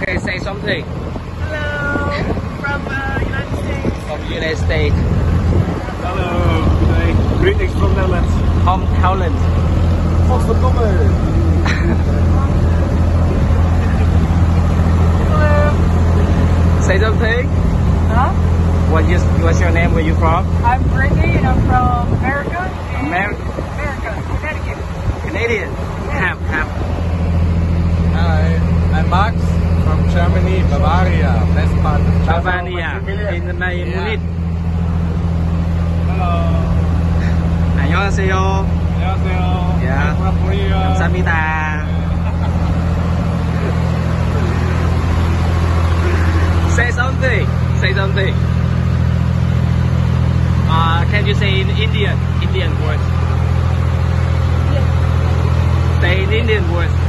Okay, say something. Hello, from United States. From United States. Hello, greetings from Netherlands. From Holland. Hello. Say something. Huh? What's your name? Where you from? I'm Brittany and I'm from America. America. Connecticut. Canadian. Yeah. Have. Hi, I'm Max from Germany, Bavaria, best part of Bavaria. In Munich. Hello. 안녕하세요. 안녕하세요. Yeah. from Korea. 감사합니다. Say something. Say something. Can you say in Indian words? Say in Indian words.